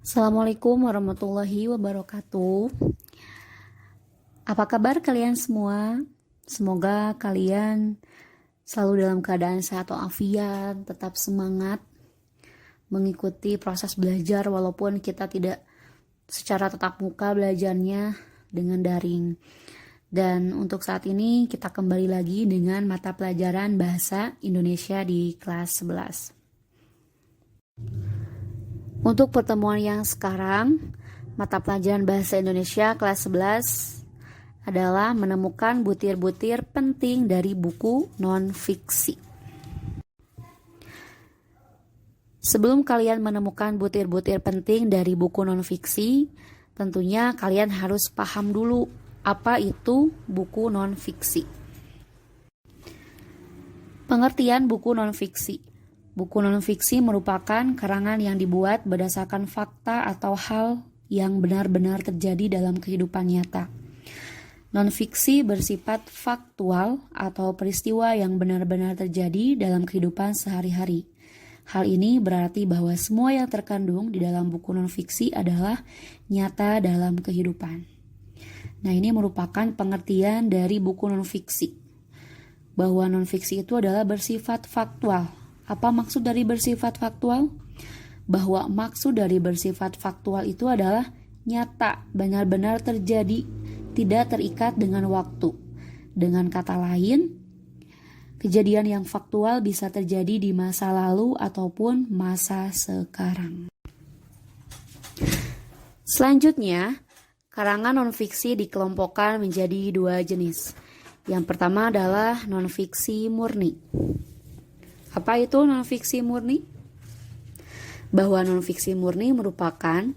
Assalamualaikum warahmatullahi wabarakatuh. Apa kabar kalian semua? Semoga kalian selalu dalam keadaan sehat walafiat, tetap semangat mengikuti proses belajar walaupun kita tidak secara tatap muka belajarnya dengan daring. Dan untuk saat ini kita kembali lagi dengan mata pelajaran Bahasa Indonesia di kelas 11. Untuk pertemuan yang sekarang, mata pelajaran Bahasa Indonesia kelas 11 adalah menemukan butir-butir penting dari buku non-fiksi. Sebelum kalian menemukan butir-butir penting dari buku non-fiksi, tentunya kalian harus paham dulu apa itu buku non-fiksi. Pengertian buku non-fiksi. Buku non-fiksi merupakan karangan yang dibuat berdasarkan fakta atau hal yang benar-benar terjadi dalam kehidupan nyata. Non-fiksi bersifat faktual atau peristiwa yang benar-benar terjadi dalam kehidupan sehari-hari. Hal ini berarti bahwa semua yang terkandung di dalam buku non-fiksi adalah nyata dalam kehidupan. Nah, ini merupakan pengertian dari buku non-fiksi. Bahwa non-fiksi itu adalah bersifat faktual. Apa maksud dari bersifat faktual? Bahwa maksud dari bersifat faktual itu adalah nyata, benar-benar terjadi, tidak terikat dengan waktu. Dengan kata lain, kejadian yang faktual bisa terjadi di masa lalu ataupun masa sekarang. Selanjutnya, karangan non-fiksi dikelompokkan menjadi dua jenis. Yang pertama adalah non-fiksi murni. Apa itu non-fiksi murni? Bahwa non-fiksi murni merupakan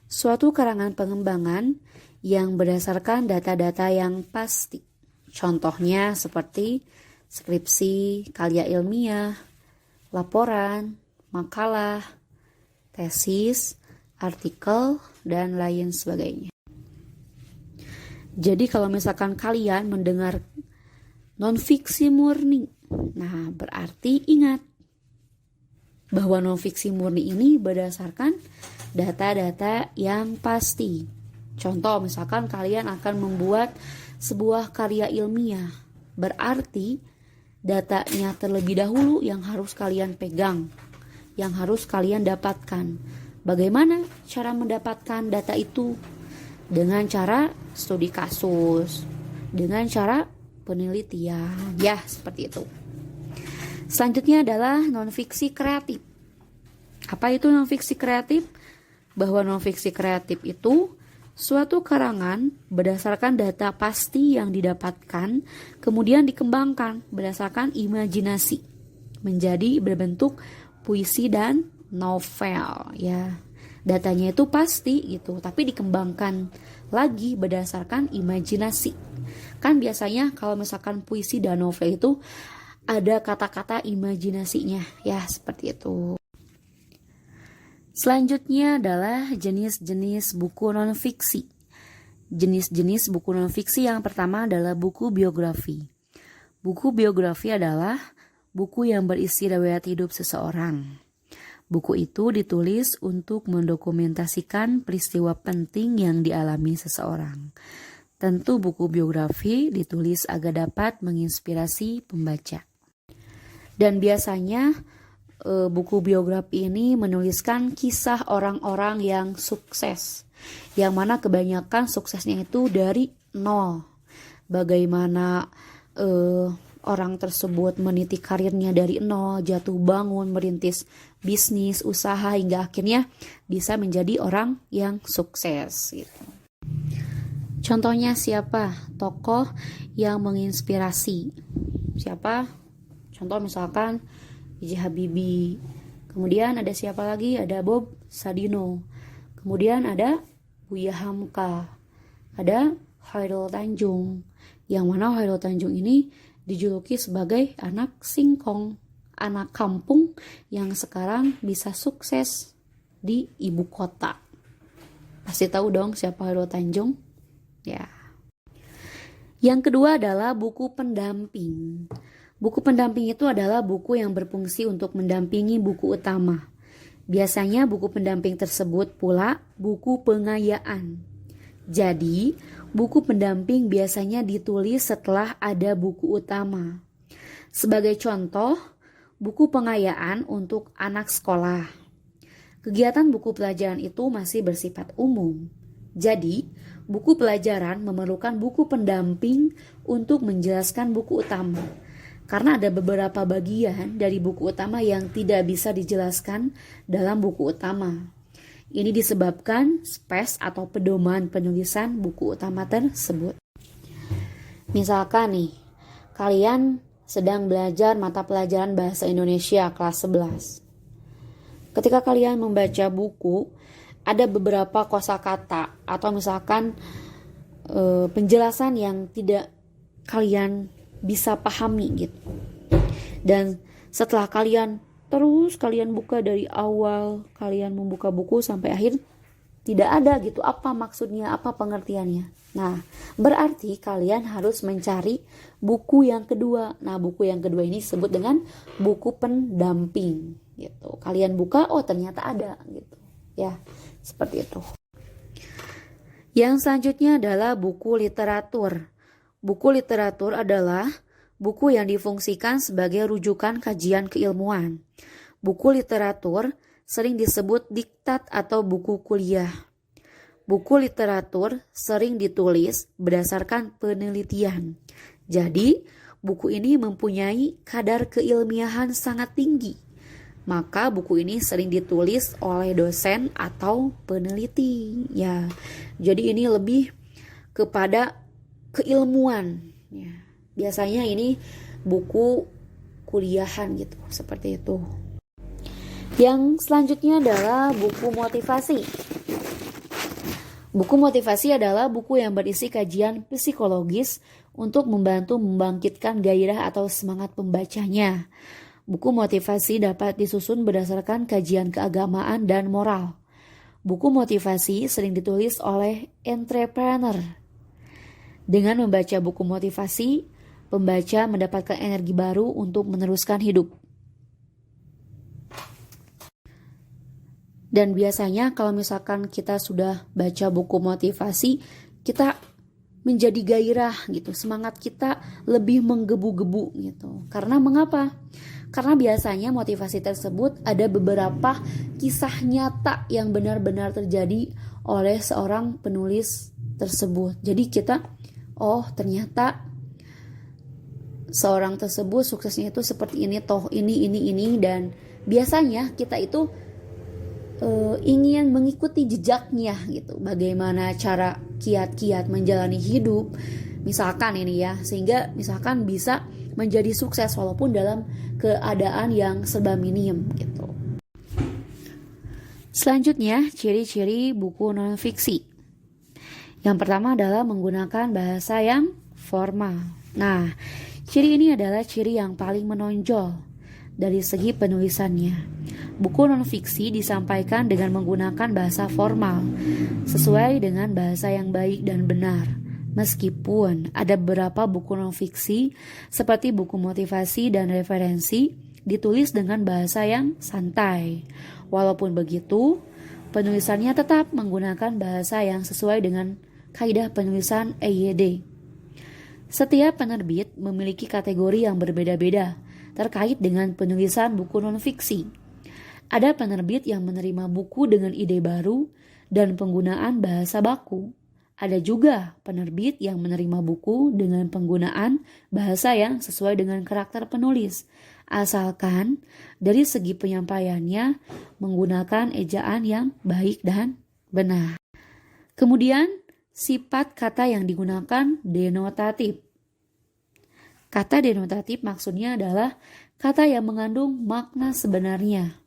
suatu karangan pengembangan yang berdasarkan data-data yang pasti. Contohnya seperti skripsi, karya ilmiah, laporan, makalah, tesis, artikel, dan lain sebagainya. Jadi kalau misalkan kalian mendengar non-fiksi murni, nah berarti ingat bahwa non-fiksi murni ini berdasarkan data-data yang pasti. Contoh, misalkan kalian akan membuat sebuah karya ilmiah, berarti datanya terlebih dahulu yang harus kalian pegang, yang harus kalian dapatkan. Bagaimana cara mendapatkan data itu? Dengan cara studi kasus, dengan cara penelitian, ya seperti itu. Selanjutnya adalah non-fiksi kreatif. Apa itu non-fiksi kreatif? Bahwa non-fiksi kreatif itu suatu karangan berdasarkan data pasti yang didapatkan, kemudian dikembangkan berdasarkan imajinasi, menjadi berbentuk puisi dan novel, ya. Datanya itu pasti gitu, tapi dikembangkan lagi berdasarkan imajinasi. Kan biasanya kalau misalkan puisi dan novel itu ada kata-kata imajinasinya, ya seperti itu. Selanjutnya adalah jenis-jenis buku non-fiksi. Jenis-jenis buku non-fiksi yang pertama adalah buku biografi. Buku biografi adalah buku yang berisi riwayat hidup seseorang. Buku itu ditulis untuk mendokumentasikan peristiwa penting yang dialami seseorang. Tentu buku biografi ditulis agar dapat menginspirasi pembaca. Dan biasanya buku biografi ini menuliskan kisah orang-orang yang sukses, yang mana kebanyakan suksesnya itu dari nol. Bagaimana orang tersebut meniti karirnya dari nol, jatuh bangun, merintis bisnis, usaha, hingga akhirnya bisa menjadi orang yang sukses gitu. Contohnya siapa? Tokoh yang menginspirasi. Siapa? Contoh misalkan B.J. Habibie. Kemudian ada siapa lagi? Ada Bob Sadino. Kemudian ada Buya Hamka. Ada Khairul Tanjung. Yang mana Khairul Tanjung ini dijuluki sebagai anak singkong, anak kampung yang sekarang bisa sukses di ibu kota. Pasti tahu dong siapa Khairul Tanjung? Ya. Yang kedua adalah buku pendamping. Buku pendamping itu adalah buku yang berfungsi untuk mendampingi buku utama. Biasanya buku pendamping tersebut pula buku pengayaan. Jadi, buku pendamping biasanya ditulis setelah ada buku utama. Sebagai contoh, buku pengayaan untuk anak sekolah. Kegiatan buku pelajaran itu masih bersifat umum. Jadi, buku pelajaran memerlukan buku pendamping untuk menjelaskan buku utama. Karena ada beberapa bagian dari buku utama yang tidak bisa dijelaskan dalam buku utama. Ini disebabkan space atau pedoman penulisan buku utama tersebut. Misalkan nih, kalian sedang belajar mata pelajaran Bahasa Indonesia kelas 11. Ketika kalian membaca buku, ada beberapa kosakata atau misalkan penjelasan yang tidak kalian bisa pahami gitu. Dan setelah kalian buka dari awal, kalian membuka buku sampai akhir, tidak ada gitu apa maksudnya, apa pengertiannya. Nah, berarti kalian harus mencari buku yang kedua. Nah, buku yang kedua ini disebut dengan buku pendamping gitu. Kalian buka, oh ternyata ada gitu. Ya, seperti itu. Yang selanjutnya adalah buku literatur. Buku literatur adalah buku yang difungsikan sebagai rujukan kajian keilmuan. Buku literatur sering disebut diktat atau buku kuliah. Buku literatur sering ditulis berdasarkan penelitian. Jadi, buku ini mempunyai kadar keilmiahan sangat tinggi. Maka buku ini sering ditulis oleh dosen atau peneliti. Ya, jadi ini lebih kepada keilmuan. Ya, biasanya ini buku kuliahan gitu, seperti itu. Yang selanjutnya adalah buku motivasi. Buku motivasi adalah buku yang berisi kajian psikologis untuk membantu membangkitkan gairah atau semangat pembacanya. Buku motivasi dapat disusun berdasarkan kajian keagamaan dan moral. Buku motivasi sering ditulis oleh entrepreneur. Dengan membaca buku motivasi, pembaca mendapatkan energi baru untuk meneruskan hidup. Dan biasanya kalau misalkan kita sudah baca buku motivasi, kita menjadi gairah gitu, semangat kita lebih menggebu-gebu gitu. Karena mengapa? Karena biasanya motivasi tersebut ada beberapa kisah nyata yang benar-benar terjadi oleh seorang penulis tersebut. Jadi kita, oh ternyata seorang tersebut suksesnya itu seperti ini, toh ini, dan biasanya kita itu ingin mengikuti jejaknya gitu, bagaimana cara kiat-kiat menjalani hidup misalkan ini ya, sehingga misalkan bisa menjadi sukses walaupun dalam keadaan yang serba minim gitu. Selanjutnya, ciri-ciri buku non-fiksi. Yang pertama adalah menggunakan bahasa yang formal. Nah, ciri ini adalah ciri yang paling menonjol dari segi penulisannya. Buku non-fiksi disampaikan dengan menggunakan bahasa formal, sesuai dengan bahasa yang baik dan benar. Meskipun ada beberapa buku non-fiksi, seperti buku motivasi dan referensi, ditulis dengan bahasa yang santai. Walaupun begitu, penulisannya tetap menggunakan bahasa yang sesuai dengan kaidah penulisan EYD. Setiap penerbit memiliki kategori yang berbeda-beda terkait dengan penulisan buku non-fiksi. Ada penerbit yang menerima buku dengan ide baru dan penggunaan bahasa baku. Ada juga penerbit yang menerima buku dengan penggunaan bahasa yang sesuai dengan karakter penulis, asalkan dari segi penyampaiannya menggunakan ejaan yang baik dan benar. Kemudian, sifat kata yang digunakan denotatif. Kata denotatif maksudnya adalah kata yang mengandung makna sebenarnya.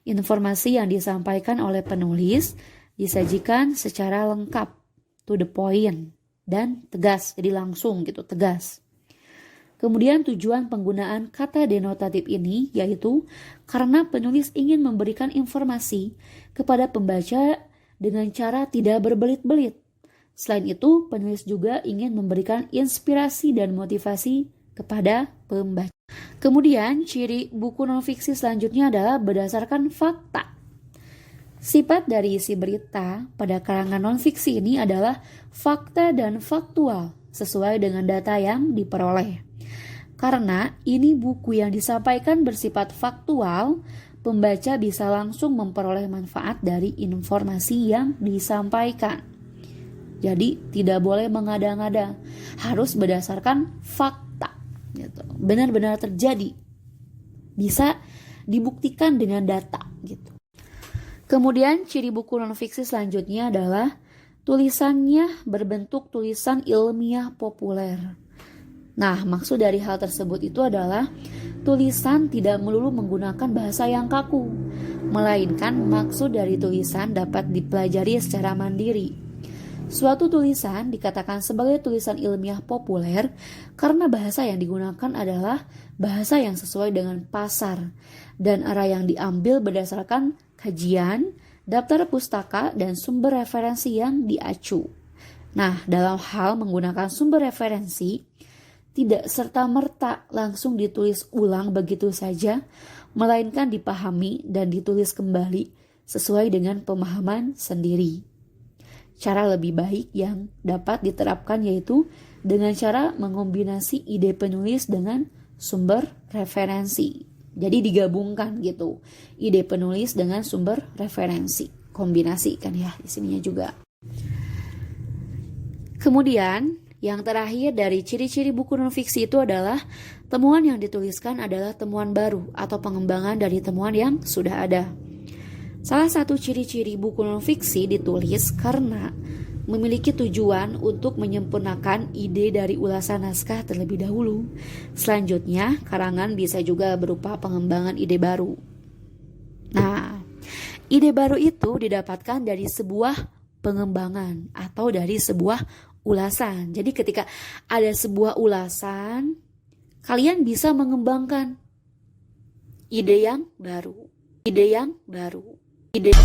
Informasi yang disampaikan oleh penulis disajikan secara lengkap, to the point, dan tegas, jadi langsung gitu, tegas. Kemudian tujuan penggunaan kata denotatif ini yaitu karena penulis ingin memberikan informasi kepada pembaca dengan cara tidak berbelit-belit. Selain itu, penulis juga ingin memberikan inspirasi dan motivasi kepada pembaca. Kemudian, ciri buku non-fiksi selanjutnya adalah berdasarkan fakta. Sifat dari isi berita pada karangan non-fiksi ini adalah fakta dan faktual sesuai dengan data yang diperoleh. Karena ini buku yang disampaikan bersifat faktual, pembaca bisa langsung memperoleh manfaat dari informasi yang disampaikan. Jadi tidak boleh mengada-ngada, harus berdasarkan fakta. Gitu. Benar-benar terjadi, bisa dibuktikan dengan data. Gitu. Kemudian ciri buku non-fiksi selanjutnya adalah tulisannya berbentuk tulisan ilmiah populer. Nah, maksud dari hal tersebut itu adalah tulisan tidak melulu menggunakan bahasa yang kaku, melainkan maksud dari tulisan dapat dipelajari secara mandiri. Suatu tulisan dikatakan sebagai tulisan ilmiah populer karena bahasa yang digunakan adalah bahasa yang sesuai dengan pasar dan arah yang diambil berdasarkan kajian, daftar pustaka, dan sumber referensi yang diacu. Nah, dalam hal menggunakan sumber referensi, tidak serta-merta langsung ditulis ulang begitu saja, melainkan dipahami dan ditulis kembali sesuai dengan pemahaman sendiri. Cara lebih baik yang dapat diterapkan yaitu dengan cara mengombinasi ide penulis dengan sumber referensi. Jadi digabungkan gitu, ide penulis dengan sumber referensi, kombinasi kan ya di sininya juga. Kemudian yang terakhir dari ciri-ciri buku non-fiksi itu adalah temuan yang dituliskan adalah temuan baru atau pengembangan dari temuan yang sudah ada. Salah satu ciri-ciri buku non-fiksi ditulis karena memiliki tujuan untuk menyempurnakan ide dari ulasan naskah terlebih dahulu. Selanjutnya, karangan bisa juga berupa pengembangan ide baru. Nah, ide baru itu didapatkan dari sebuah pengembangan atau dari sebuah ulasan. Jadi ketika ada sebuah ulasan, kalian bisa mengembangkan ide yang baru. Ide yang baru. Ide